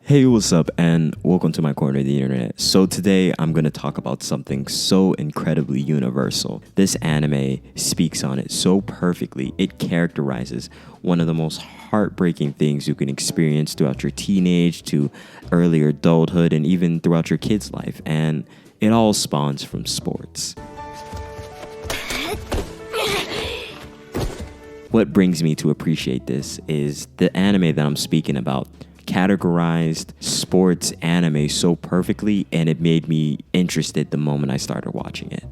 Hey, what's up, and welcome to my corner of the internet. So today I'm going to talk about something so incredibly universal. This anime speaks on it so perfectly. It characterizes one of the most heartbreaking things you can experience throughout your teenage to earlier adulthood and even throughout your kid's life. And it all spawns from sports. What brings me to appreciate this is the anime that I'm speaking about categorized sports anime so perfectly, and it made me interested the moment I started watching it.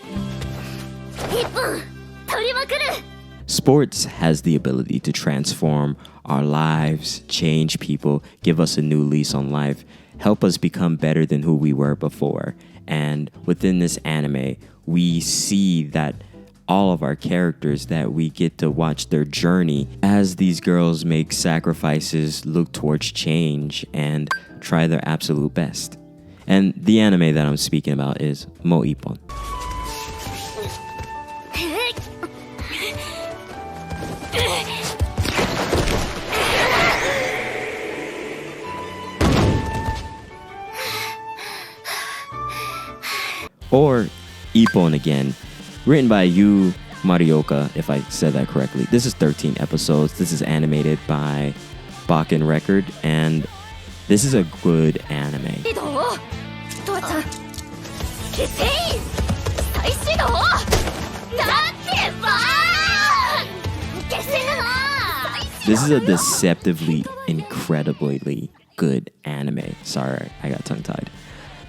Sports has the ability to transform our lives, change people, give us a new lease on life, help us become better than who we were before. And within this anime, we see that all of our characters that we get to watch their journey as these girls make sacrifices, look towards change, and try their absolute best. And the anime that I'm speaking about is Mo Ippon. Or Ippon again. Written by Yu Marioka, if I said that correctly. This is 13 episodes. This is animated by Bakken Record, and this is a good anime. This is a deceptively, incredibly good anime. Sorry, I got tongue-tied.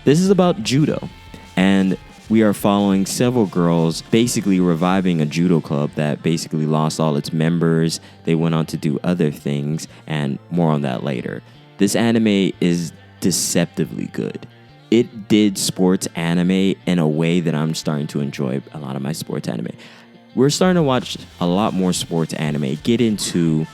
This is about judo, and we are following several girls basically reviving a judo club that basically lost all its members. They went on to do other things, and more on that later. This anime is deceptively good. It did sports anime in a way that I'm starting to enjoy a lot of my sports anime. We're starting to watch a lot more sports anime, get into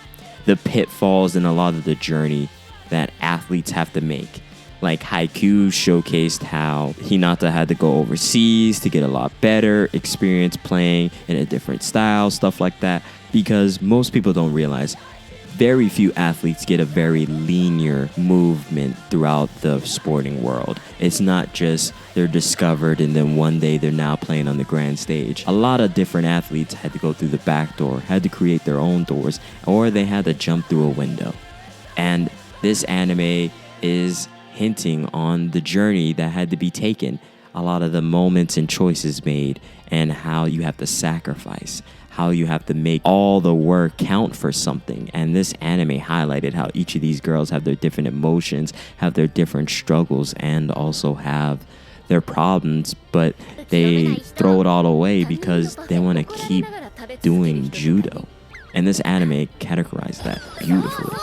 the pitfalls and a lot of the journey that athletes have to make. Like Haikyuu showcased how Hinata had to go overseas to get a lot better experience playing in a different style, stuff like that. Because most people don't realize very few athletes get a very linear movement throughout the sporting world. It's not just they're discovered and then one day they're now playing on the grand stage. A lot of different athletes had to go through the back door, had to create their own doors, or they had to jump through a window. And this anime is hinting on the journey that had to be taken, a lot of the moments and choices made, and how you have to sacrifice, how you have to make all the work count for something. And this anime highlighted how each of these girls have their different emotions, have their different struggles, and also have their problems, but they throw it all away because they want to keep doing judo. And this anime categorized that beautifully.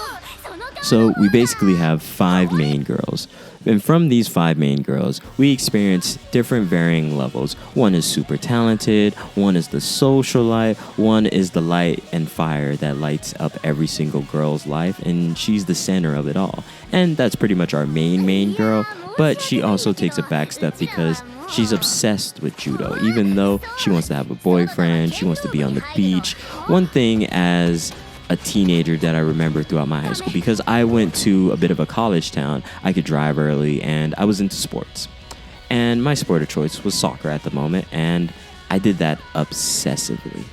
So we basically have 5 main girls. And from these 5 main girls, we experience different varying levels. One is super talented, one is the socialite, one is the light and fire that lights up every single girl's life, and she's the center of it all. And that's pretty much our main girl, but she also takes a back step because she's obsessed with judo. Even though she wants to have a boyfriend, she wants to be on the beach. One thing as a teenager that I remember throughout my high school, because I went to a bit of a college town, I could drive early, and I was into sports. And my sport of choice was soccer at the moment, and I did that obsessively.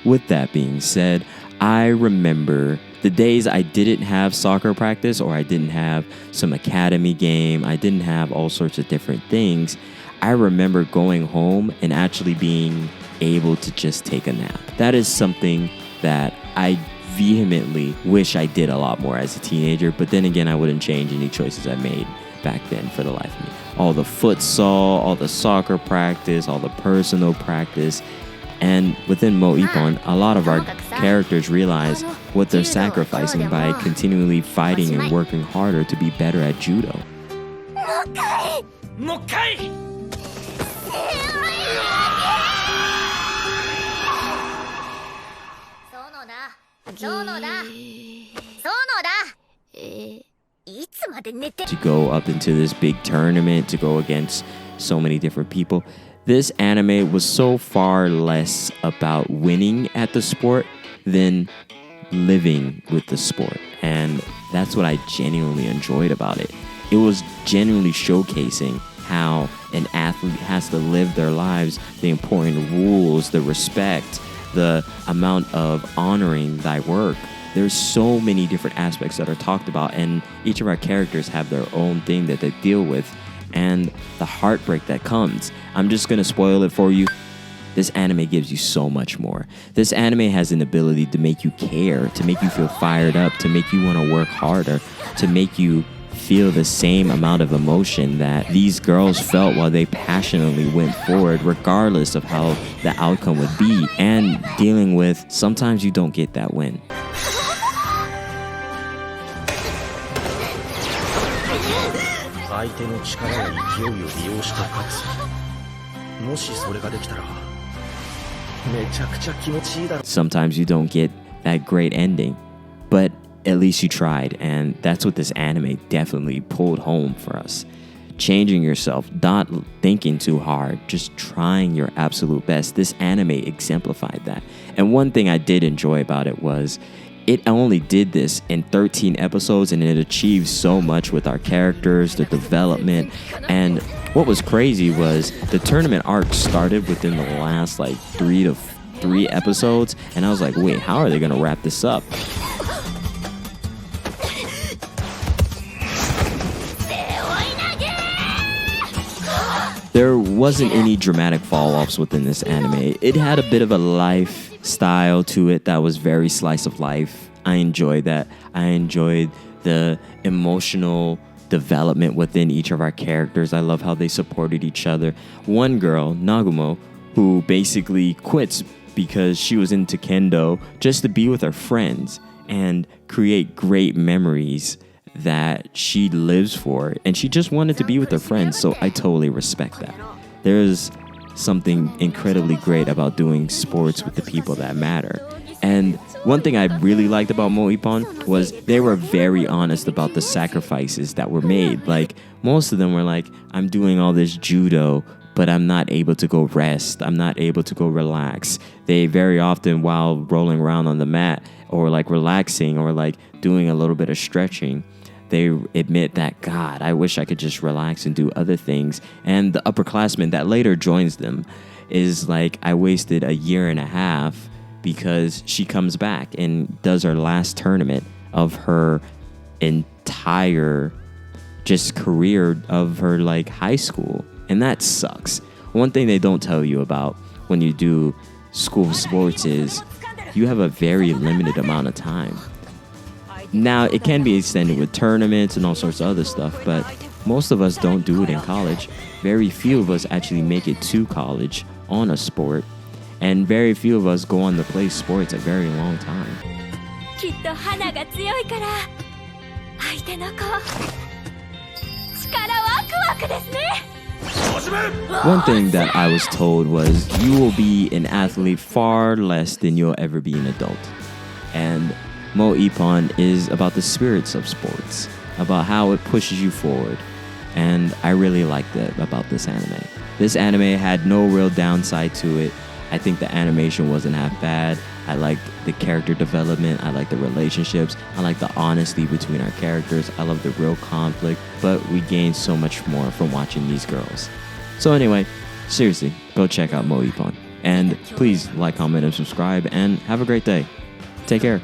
With that being said, I remember the days I didn't have soccer practice, or I didn't have some academy game, I didn't have all sorts of different things. I remember going home and actually being able to just take a nap. That is something that I vehemently wish I did a lot more as a teenager, but then again, I wouldn't change any choices I made back then for the life of me. All the futsal, all the soccer practice, all the personal practice. And within Mo Ippon, a lot of our characters realize what they're sacrificing by continually fighting and working harder to be better at judo. to go up into this big tournament to go against so many different people. This anime was so far less about winning at the sport than living with the sport. And that's what I genuinely enjoyed about it. It was genuinely showcasing how an athlete has to live their lives, the important rules, the respect, the amount of honoring thy work. There's so many different aspects that are talked about, and each of our characters have their own thing that they deal with, and the heartbreak that comes. I'm just gonna spoil it for you. This anime gives you so much more. This anime has an ability to make you care, to make you feel fired up, to make you want to work harder, to make you feel the same amount of emotion that these girls felt while they passionately went forward, regardless of how the outcome would be, and dealing with sometimes you don't get that win. Sometimes you don't get that great ending, but at least you tried, and that's what this anime definitely pulled home for us. Changing yourself, not thinking too hard, just trying your absolute best. This anime exemplified that. And one thing I did enjoy about it was it only did this in 13 episodes, and it achieved so much with our characters, the development. And what was crazy was the tournament arc started within the last like 3 episodes, and I was like, wait, how are they gonna wrap this up? There wasn't any dramatic fall-offs within this anime. It had a bit of a lifestyle to it that was very slice of life. I enjoyed that. I enjoyed the emotional development within each of our characters. I love how they supported each other. One girl, Nagumo, who basically quits because she was into kendo just to be with her friends and create great memories that she lives for, and she just wanted to be with her friends, so I totally respect that. There's something incredibly great about doing sports with the people that matter. And one thing I really liked about Moippon was they were very honest about the sacrifices that were made. Like, most of them were like, I'm doing all this judo, but I'm not able to go rest. I'm not able to go relax. They very often, while rolling around on the mat or like relaxing or like doing a little bit of stretching, they admit that, God, I wish I could just relax and do other things. And the upperclassman that later joins them is like, I wasted a year and a half, because she comes back and does her last tournament of her entire just career of her like high school. And that sucks. One thing they don't tell you about when you do school sports is you have a very limited amount of time. Now, it can be extended with tournaments and all sorts of other stuff, but most of us don't do it in college. Very few of us actually make it to college on a sport, and very few of us go on to play sports a very long time. One thing that I was told was you will be an athlete far less than you'll ever be an adult. And Moippon is about the spirits of sports, about how it pushes you forward. And I really liked that about this anime. This anime had no real downside to it. I think the animation wasn't half bad. I liked the character development. I liked the relationships. I liked the honesty between our characters. I love the real conflict. But we gained so much more from watching these girls. So anyway, seriously, go check out Moippon. And please like, comment, and subscribe. And have a great day. Take care.